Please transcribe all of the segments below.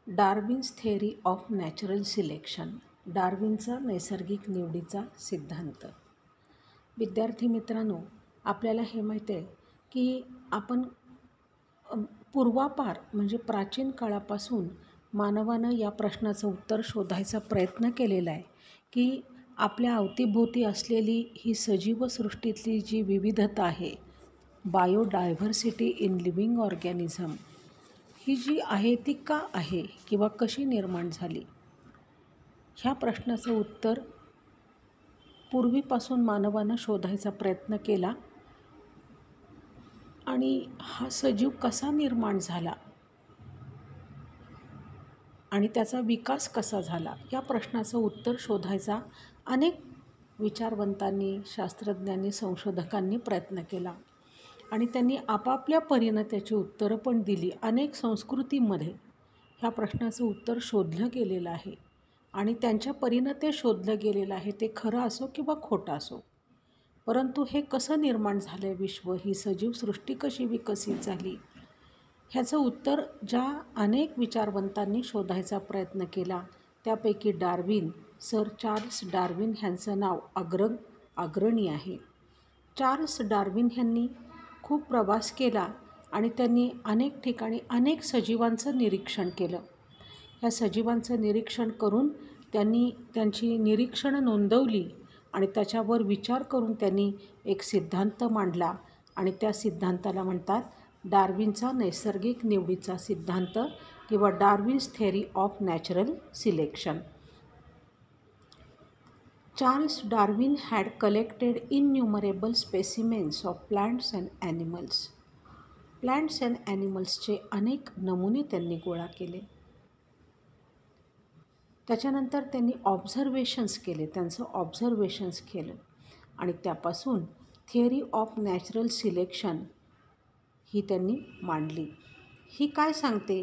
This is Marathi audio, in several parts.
Darwin's theory of natural selection, डार्विनचा नैसर्गिक निवडीचा सिद्धांत. विद्यार्थी मित्रांनो, आपल्याला हे माहीत आहे की आपण पूर्वापार म्हणजे प्राचीन काळापासून मानवानं या प्रश्नाचं उत्तर शोधायचा प्रयत्न केलेला आहे की आपल्या अवतीभोवती असलेली ही सजीव सृष्टीतली जी विविधता आहे, बायोडायव्हर्सिटी इन लिव्हिंग ऑर्गॅनिझम, ही जी आहे ती का आहे किंवा कशी निर्माण झाली, ह्या प्रश्नाचं उत्तर पूर्वीपासून मानवानं शोधायचा प्रयत्न केला. आणि हा सजीव कसा निर्माण झाला आणि त्याचा विकास कसा झाला, या प्रश्नाचं उत्तर शोधायचा अनेक विचारवंतांनी, शास्त्रज्ञांनी, संशोधकांनी प्रयत्न केला आणि त्यांनी आपापल्या परीनं त्याची उत्तरं पण दिली. अनेक संस्कृतीमध्ये ह्या प्रश्नाचं उत्तर शोधलं गेलेलं आहे आणि त्यांच्या परीनं ते शोधलं गेलेलं आहे, ते खरं असो किंवा खोटं असो. परंतु हे कसं निर्माण झालं आहे विश्व, ही सजीव सृष्टी कशी विकसित झाली, ह्याचं उत्तर ज्या अनेक विचारवंतांनी शोधायचा प्रयत्न केला त्यापैकी डार्विन, सर चार्ल्स डार्विन ह्यांचं नाव अग्रणी आहे. चार्ल्स डार्विन ह्यांनी खूप प्रवास केला आणि त्यांनी अनेक ठिकाणी अनेक सजीवांचं निरीक्षण केलं. ह्या सजीवांचं निरीक्षण करून त्यांनी त्यांची निरीक्षणं नोंदवली आणि त्याच्यावर विचार करून त्यांनी एक सिद्धांत मांडला आणि त्या सिद्धांताला म्हणतात डार्विनचा नैसर्गिक निवडीचा सिद्धांत किंवा Darwin's theory of natural selection. Charles Darwin had collected innumerable specimens of plants and animals. Plants and ॲनिमल्सचे अनेक नमुने त्यांनी गोळा केले. त्याच्यानंतर त्यांनी ऑब्झर्वेशन्स केलं आणि त्यापासून थिअरी ऑफ नॅचरल सिलेक्शन ही त्यांनी मांडली. ही काय सांगते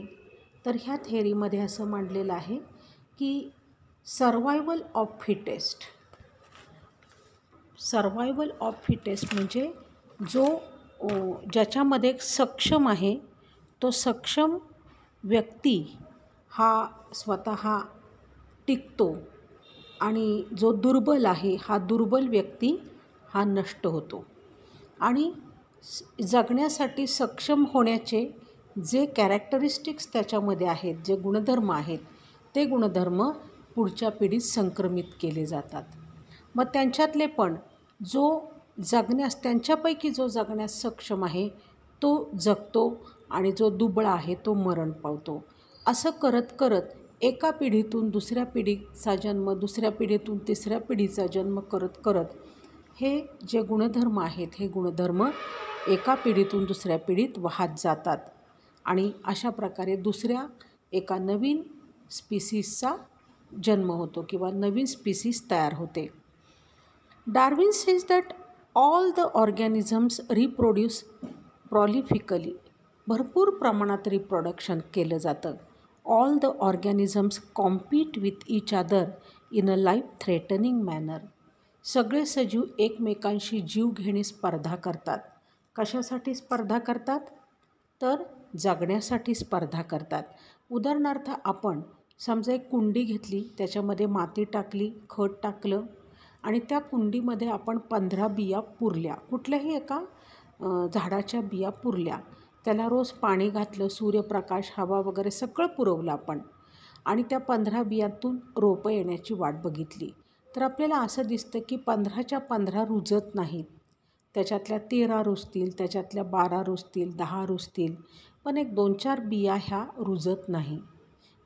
तर ह्या थिअरीमध्ये असं मांडलेलं आहे की सर्वायवल ऑफ फिटेस्ट म्हणजे ज्याच्यामध्ये सक्षम आहे तो सक्षम व्यक्ती हा स्वतः टिकतो आणि जो दुर्बल आहे हा दुर्बल व्यक्ती हा नष्ट होतो. आणि जगण्यासाठी सक्षम होण्याचे जे कॅरेक्टरिस्टिक्स त्याच्यामध्ये आहेत, जे गुणधर्म आहेत, ते गुणधर्म पुढच्या पिढीत संक्रमित केले जातात. मग त्यांच्यातले पण त्यांच्यापैकी जो जगण्यास सक्षम आहे तो जगतो आणि जो दुबळा आहे तो मरण पावतो. असं करत करत एका पिढीतून दुसऱ्या पिढीचा जन्म, दुसऱ्या पिढीतून तिसऱ्या पिढीचा जन्म करत करत हे जे गुणधर्म आहेत, हे गुणधर्म एका पिढीतून दुसऱ्या पिढीत वाहत जातात आणि अशा प्रकारे दुसऱ्या एका नवीन स्पीसीसचा जन्म होतो किंवा नवीन स्पीसीस तयार होते. Darwin says that all the organisms reproduce prolifically. भरपूर प्रमाणात रिप्रोडक्शन केलं जातं. All the organisms compete with each other in a life threatening manner. सगळे सजीव एकमेकांशी जीव घेणे स्पर्धा करतात. कशासाठी स्पर्धा करतात तर जगण्यासाठी स्पर्धा करतात. उदाहरणार्थ आपण समजा एक कुंडी घेतली, त्याच्यामध्ये माती टाकली, खत टाकलं आणि त्या कुंडीमध्ये आपण 15 बिया पुरल्या, कुठल्याही एका झाडाच्या बिया पुरल्या, त्याला रोज पाणी घातलं, सूर्यप्रकाश, हवा वगैरे सगळं पुरवलं आपण आणि त्या 15 बियातून रोपं येण्याची वाट बघितली तर आपल्याला असं दिसतं की 15च्या 15 रुजत नाहीत. त्याच्यातल्या 13 रुजतील, त्याच्यातल्या 12 रुजतील, 10 रुजतील, पण एक 2-4 बिया ह्या रुजत नाही.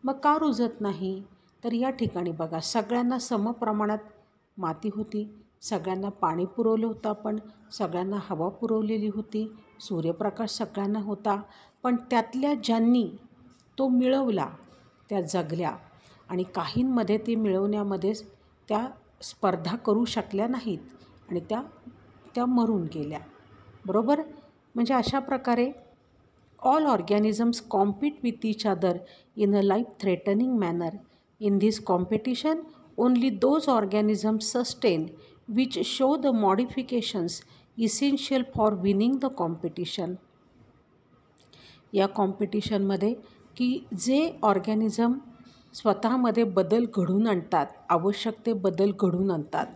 मग का रुजत नाही तर या ठिकाणी बघा, सगळ्यांना समप्रमाणात माती होती, सगळ्यांना पाणी पुरवलं होतं आपण, सगळ्यांना हवा पुरवलेली होती, सूर्यप्रकाश सगळ्यांना होता, पण त्यातल्या ज्यांनी तो मिळवला त्या जगल्या आणि काहींमध्ये ते मिळवण्यामध्येच त्या स्पर्धा करू शकल्या नाहीत आणि त्या मरून गेल्या. बरोबर. म्हणजे अशा प्रकारे all organisms compete with each other in a life threatening manner. In this competition only those organisms sustain which show the modifications essential for winning the competition. या कॉम्पिटिशनमध्ये की जे ऑर्गॅनिझम स्वतःमध्ये बदल घडवून आणतात, आवश्यक ते बदल घडवून आणतात,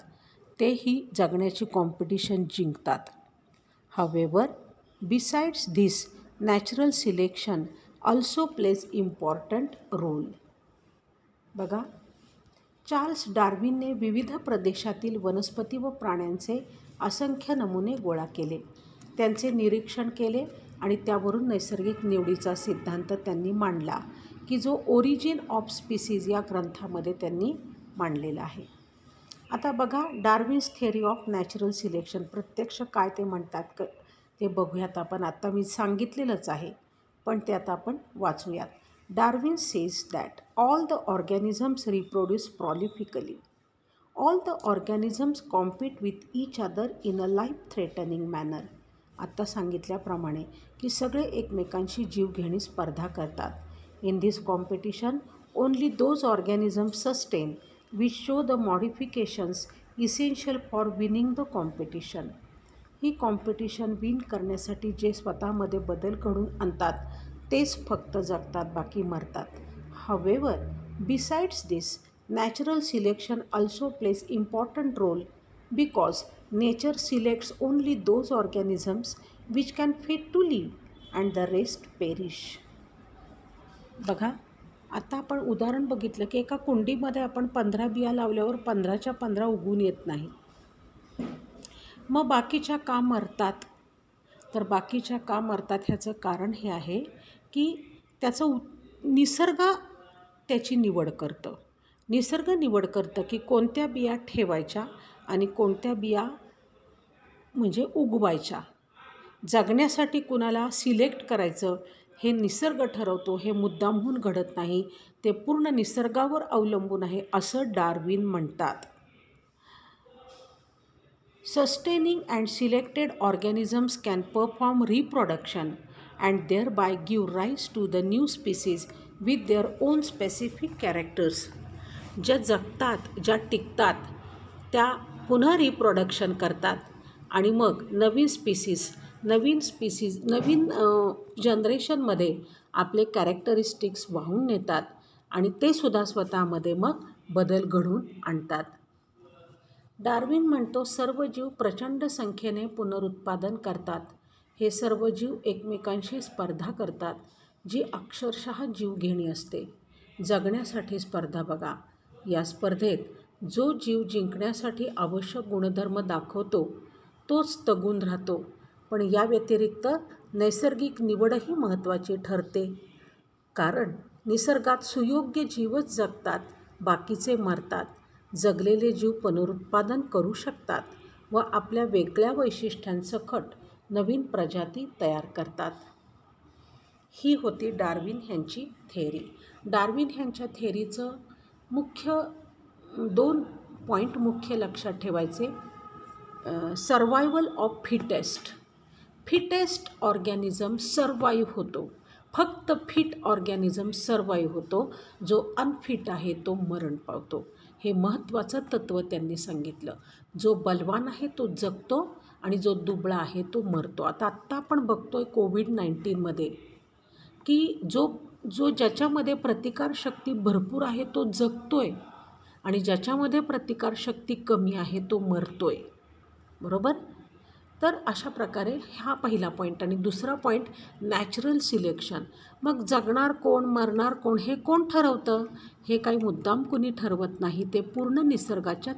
तेही जगण्याची कॉम्पिटिशन जिंकतात. However, besides this, natural selection also plays important role. बघा, चार्ल्स डार्विनने विविध प्रदेशातील वनस्पती व प्राण्यांचे असंख्य नमुने गोळा केले, त्यांचे निरीक्षण केले आणि त्यावरून नैसर्गिक निवडीचा सिद्धांत त्यांनी मांडला, की जो ओरिजिन ऑफ स्पीसीज या ग्रंथामध्ये त्यांनी मांडलेला आहे. आता बघा, Darwin's theory of natural selection प्रत्यक्ष काय ते म्हणतात ते बघूयात आपण. आता मी सांगितलेलंच आहे, पण ते आता आपण वाचूयात. Darwin says that all the organisms reproduce prolifically. All the organisms compete with each other in a life threatening manner. आत्ता सांगितल्याप्रमाणे की सगळे एकमेकांशी जीवघेणी स्पर्धा करतात. In this competition only those organisms sustain which show the modifications essential for winning the competition. ही कॉम्पिटिशन विन करण्यासाठी जे स्वतःमध्ये बदल घडवून आणतात तेच फक्त जगतात, बाकी मरतात. However, besides this, natural selection also plays important role because nature selects only those organisms which can fit to live and the rest perish. बघा, आता आपण उदाहरण बघितलं की एका कुंडीमध्ये आपण 15 बिया लावल्यावर 15च्या 15 उगवून येत नाही. मग बाकीच्या का मरतात? तर बाकीच्या का मरतात ह्याचं कारण हे आहे की निसर्ग त्याची निवड करतं. निसर्ग निवड करतं की कोणत्या बिया ठेवायच्या आणि कोणत्या बिया म्हणजे उगवायच्या. जगण्यासाठी कुणाला सिलेक्ट करायचं हे निसर्ग ठरवतो. हे मुद्दामहून घडत नाही, ते पूर्ण निसर्गावर अवलंबून आहे असं डार्विन म्हणतात. Sustaining and selected organisms can perform reproduction and thereby give rise to the new species with their own specific characters. ज्या जगतात, ज्या टिकतात, त्या पुन्हा रिप्रोडक्शन करतात आणि मग नवीन जनरेशनमध्ये आपले कॅरेक्टरिस्टिक्स वाहून नेतात आणि ते सुद्धा स्वतःमध्ये मग बदल घडवून आणतात. डार्विन म्हणतो, सर्व जीव प्रचंड संख्येने पुनरुत्पादन करतात. हे सर्व जीव एकमेकांशी स्पर्धा करतात, जी अक्षरशः जीवघेणी असते. जगण्यासाठी स्पर्धा बघा. या स्पर्धेत जो जीव जिंकण्यासाठी आवश्यक गुणधर्म दाखवतो तोच तगून राहतो. पण या व्यतिरिक्त नैसर्गिक निवडही महत्त्वाची ठरते, कारण निसर्गात सुयोग्य जीवच जगतात, बाकीचे मरतात. जगलेले जीव पुनरुत्पादन करू शकतात व आपल्या वेगळ्या वैशिष्ट्यांसकट नवीन प्रजाती तयार करतात. ही होती डार्विन ह्यांची थेअरी. डार्विन ह्यांच्या थेअरीचं मुख्य 2 पॉईंट मुख्य लक्षात ठेवायचे. Survival of fittest organism survive होतो. फक्त फिट ऑर्गॅनिझम सर्वाईव्ह होतो. जो अनफिट आहे तो मरण पावतो. हे महत्त्वाचं तत्त्व त्यांनी सांगितलं. जो बलवान आहे तो जगतो आणि जो दुबळा आहे तो मरतो. आत्ता आपण बघतो आहे कोविड-19मध्ये की जो ज्याच्यामध्ये प्रतिकारशक्ती भरपूर आहे तो जगतो आहे आणि ज्याच्यामध्ये प्रतिकारशक्ती कमी आहे तो मरतो आहे. बरोबर? तर अशा प्रकारे हा पहिला पॉईंट. आणि दुसरा पॉईंट नॅचरल सिलेक्शन. मग जगणार कोण, मरणार कोण हे कोण ठरवतं? हे काही मुद्दाम कुणी ठरवत नाही, ते पूर्ण निसर्गाच्या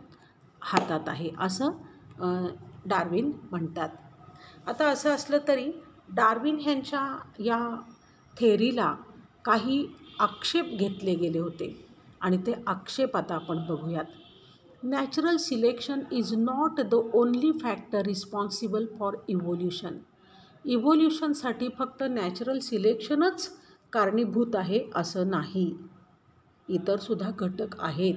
हातात आहे असं डार्विन म्हणतात. आता असं असलं तरी डार्विन ह्यांच्या या थेअरीला काही आक्षेप घेतले गेले होते आणि ते आक्षेप आता आपण बघूयात. Natural selection is not the only factor responsible for evolution. इव्होल्युशनसाठी फक्त नॅचरल सिलेक्शनच कारणीभूत आहे असं नाही, इतरसुद्धा घटक आहेत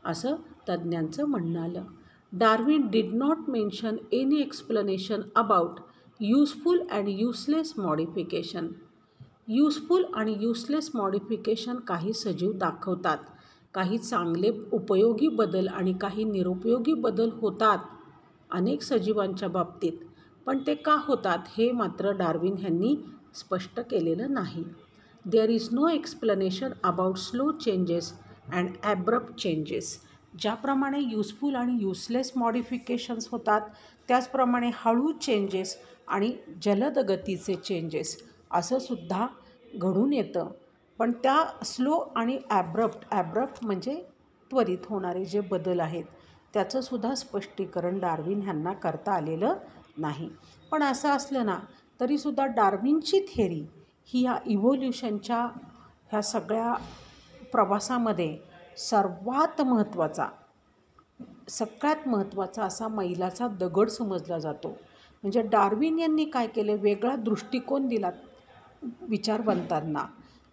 असं तज्ज्ञांचं म्हणणं आलं. Darwin did not mention any explanation about useful and useless modification. Useful आणि युजलेस मॉडिफिकेशन काही सजीव दाखवतात. काही चांगले उपयोगी बदल आणि काही निरुपयोगी बदल होतात अनेक सजीवांच्या बाबतीत, पण ते का होतात हे मात्र डार्विन ह्यांनी स्पष्ट केलेलं नाही. There is no explanation about slow changes and abrupt changes. ज्याप्रमाणे युजफुल आणि युजलेस मॉडिफिकेशन्स होतात, त्याचप्रमाणे हळू चेंजेस आणि जलद गतीचे चेंजेस असंसुद्धा घडून येतं. पण त्या स्लो आणि ॲब्रप्ट म्हणजे त्वरित होणारे जे बदल आहेत, त्याचंसुद्धा स्पष्टीकरण डार्विन ह्यांना करता आलेलं नाही. पण असं असलं ना तरीसुद्धा डार्विनची थेरी ही या इव्होल्युशनच्या ह्या सगळ्या प्रवासामध्ये सगळ्यात महत्त्वाचा असा मैलाचा दगड समजला जातो. म्हणजे डार्विन यांनी काय केले, वेगळा दृष्टिकोन दिला विचारवंतांना.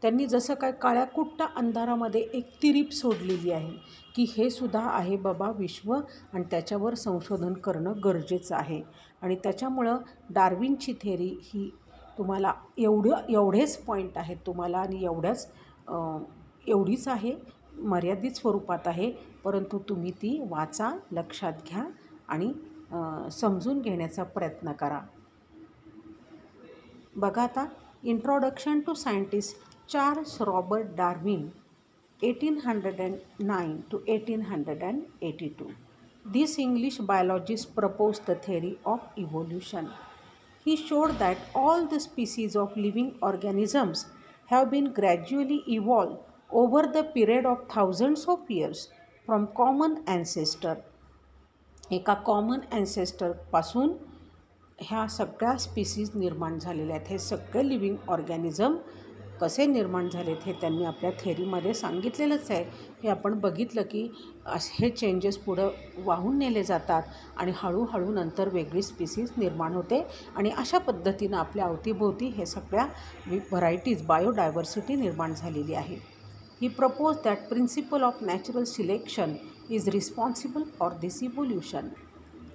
त्यांनी जसं काय काळ्याकुट्ट अंधारामध्ये एक तिरीप सोडलेली आहे की हे सुद्धा आहे बाबा विश्व आणि त्याच्यावर संशोधन करणं गरजेचं आहे. आणि त्याच्यामुळं डार्विनची थेरी ही तुम्हाला एवढेच पॉईंट आहेत तुम्हाला आणि एवढीच आहे, मर्यादित स्वरूपात आहे, परंतु तुम्ही ती वाचा, लक्षात घ्या आणि समजून घेण्याचा प्रयत्न करा. बघा आता, introduction to scientist Charles Robert Darwin 1809 to 1882. This English biologist proposed the theory of evolution. He showed that all the species of living organisms have been gradually evolved over the period of thousands of years from common ancestor. एका कॉमन ॲन्सेस्टरपासून ह्या सगळ्या स्पीसीज निर्माण झालेल्या आहेत. हे सगळे लिव्हिंग ऑर्गॅनिझम कसे निर्माण झालेत हे त्यांनी आपल्या थेरीमध्ये सांगितलेलंच आहे. हे आपण बघितलं की हे चेंजेस पुढं वाहून नेले जातात आणि हळूहळू नंतर वेगळी स्पीसीज निर्माण होते आणि अशा पद्धतीनं आपल्या अवतीभोवती हे सगळ्या व्हरायटीज बायोडायव्हर्सिटी निर्माण झालेली आहे. He propose that principle of natural selection is responsible for this evolution.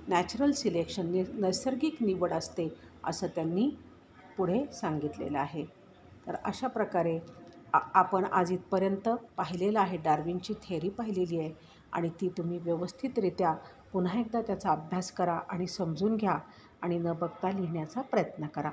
Natural selection नैसर्गिक निवड असते असं त्यांनी पुढे सांगितलेलं आहे. तर अशा प्रकारे आपण आज इथपर्यंत पाहिलेलं आहे, डार्विनची थेरी पाहिलेली आहे आणि ती तुम्ही व्यवस्थितरित्या पुन्हा एकदा त्याचा अभ्यास करा आणि समजून घ्या आणि न बघता लिहिण्याचा प्रयत्न करा.